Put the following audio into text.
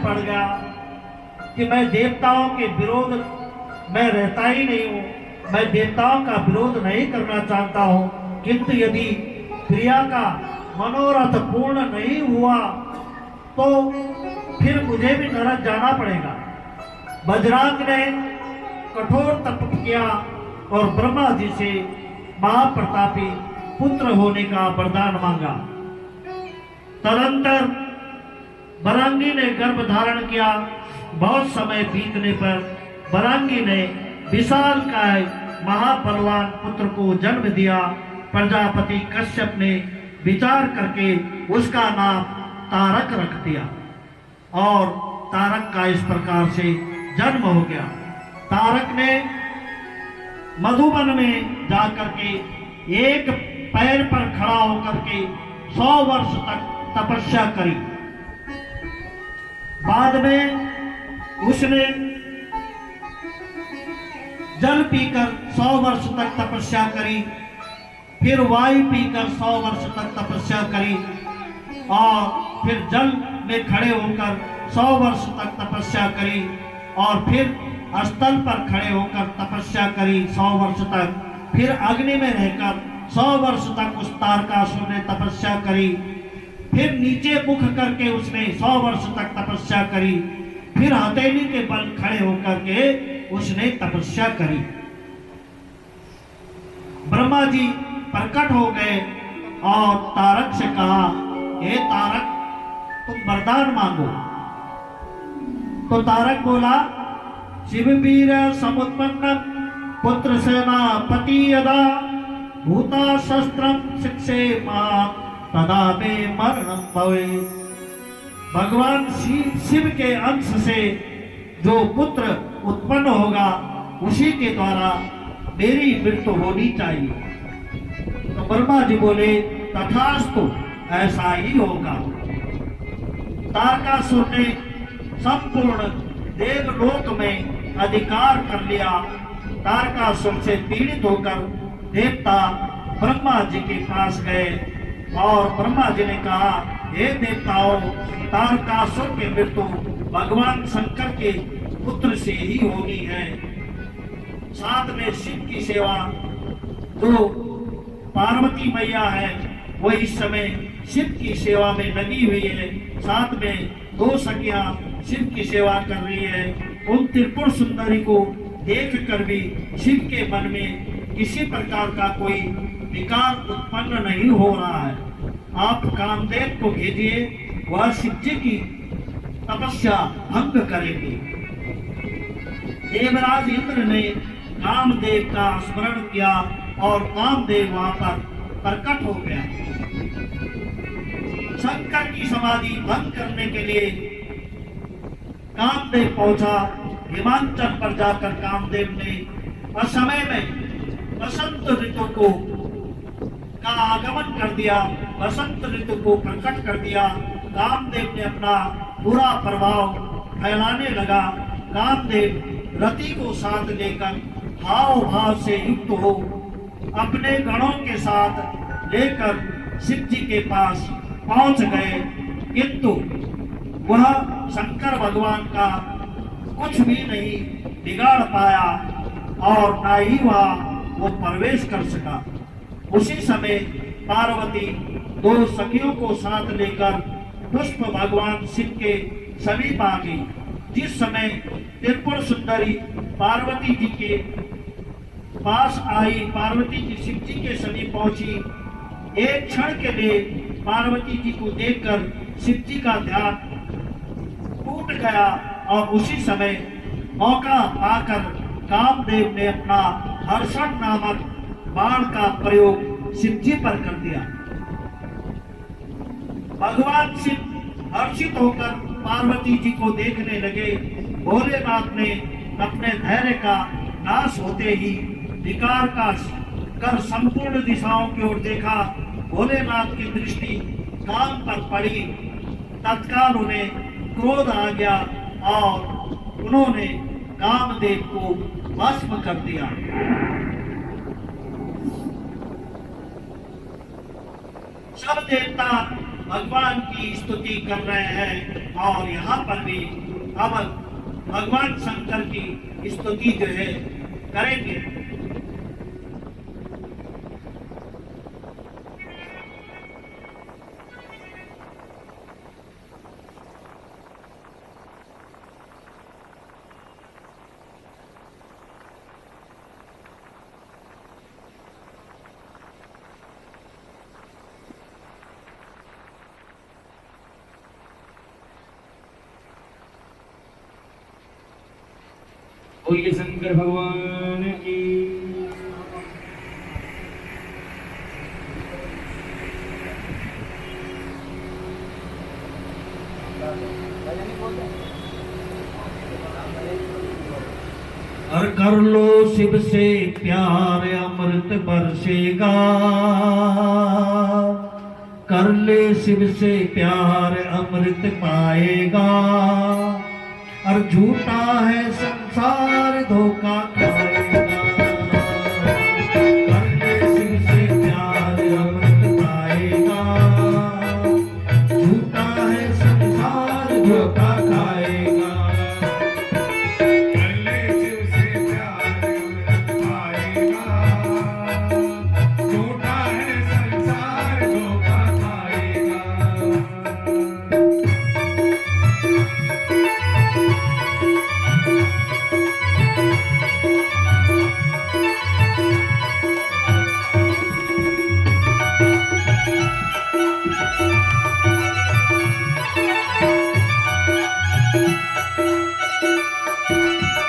में पड़ गया कि मैं देवताओं के विरोध में रहता ही नहीं हूँ, मैं देवताओं का विरोध नहीं करना चाहता हूँ, किंतु यदि प्रिया का मनोरथ पूर्ण नहीं हुआ तो फिर मुझे भी नरक जाना पड़ेगा। बजरंग ने कठोर तप किया और ब्रह्मा जी से महाप्रतापी पुत्र होने का वरदान मांगा। तदंतर बरांगी ने गर्भ धारण किया। बहुत समय बीतने पर बरांगी ने विशालकाय महाबलवान पुत्र को जन्म दिया। प्रजापति कश्यप ने विचार करके उसका नाम तारक रख दिया और तारक का इस प्रकार से जन्म हो गया। तारक ने मधुबन में जाकर के एक पैर पर खड़ा होकर के 100 वर्ष तक तपस्या करी। बाद में उसने जल पीकर 100 वर्ष तक तपस्या करी, फिर वायु पीकर 100 वर्ष तक तपस्या करी और फिर जल में खड़े होकर 100 वर्ष तक तपस्या करी और फिर स्थल पर खड़े होकर तपस्या करी 100 वर्ष तक, फिर अग्नि में रहकर 100 वर्ष तक उस तारकासुर ने तपस्या करी, फिर नीचे मुख करके उसने 100 वर्ष तक तपस्या करी, फिर हथेली के बल खड़े होकर के उसने तपस्या करी। ब्रह्मा जी प्रकट हो गए और तारक से कहा, हे तारक, तुम वरदान मांगो। तो तारक बोला, शिव वीर समुत्पन्न पुत्र सेनापति यदा भूता शस्त्रम शिक्षे मां तदा में मरणम भवे। भगवान शिव के अंश से जो पुत्र उत्पन्न होगा उसी के द्वारा मेरी मृत्यु होनी चाहिए। तो ब्रह्मा जी बोले, तथास्तु, ऐसा ही होगा। तारकासुर ने संपूर्ण देवलोक में अधिकार कर लिया। तारकासुर से पीड़ित होकर देवता ब्रह्मा जी के पास गए और ब्रह्मा जी ने कहा, हे देवताओं, तारकासुर की मृत्यु भगवान शंकर के पुत्र से ही होनी है। साथ में शिव की सेवा, जो पार्वती मैया है वो इस समय शिव की सेवा में लगी हुई है। साथ में 2 सखियां शिव की सेवा कर रही है। उन त्रिपुर सुंदरी को देख कर भी शिव के मन में किसी प्रकार का कोई विकार उत्पन्न नहीं हो रहा है। आप कामदेव को भेजिए, वह शिव जी की तपस्या भंग करेंगे। देवराज इंद्र ने कामदेव का स्मरण किया और कामदेव वहां पर प्रकट हो गया। शंकर की समाधि भंग करने के लिए कामदेव पहुंचा। हिमाचल पर जाकर कामदेव ने असमय में बसंत ऋतु का आगमन कर दिया, बसंत ऋतु को प्रकट कर दिया। कामदेव ने अपना पूरा प्रभाव फैलाने लगा। कामदेव रति को साथ लेकर हाव भाव से युक्त हो अपने गणों के साथ लेकर शिव जी के पास पहुंच गए, किंतु वह शंकर भगवान का कुछ भी नहीं बिगाड़ पाया और न ही वो प्रवेश कर सका। उसी समय पार्वती 2 सखियों को साथ लेकर पुष्प भगवान शिव के समीप आ गई। जिस समय त्रिपुर सुंदरी पार्वती जी के पास आई, पार्वती जी शिव जी के समीप पहुंची। एक क्षण के लिए पार्वती जी को देखकर शिव जी का ध्यान टूट गया और उसी समय मौका पाकर कामदेव ने अपना हर्षण नामक बाण का प्रयोग शिव जी पर कर दिया। भगवान शिव हर्षित होकर पार्वती जी को देखने लगे। भोलेनाथ ने अपने धैर्य का नाश होते ही विकार का कर संपूर्ण दिशाओं की ओर देखा। भोलेनाथ की दृष्टि काम पर पड़ी। तत्काल उन्हें क्रोध आ गया और उन्होंने कामदेव को भस्म कर दिया। सब देवता भगवान की स्तुति कर रहे हैं और यहाँ पर भी अब भगवान शंकर की स्तुति जो है करेंगे। बोलिए शंकर भगवान की। और कर लो शिव से प्यार अमृत बरसेगा, कर ले शिव से प्यार अमृत पाएगा। और झूठा है संसार धोखा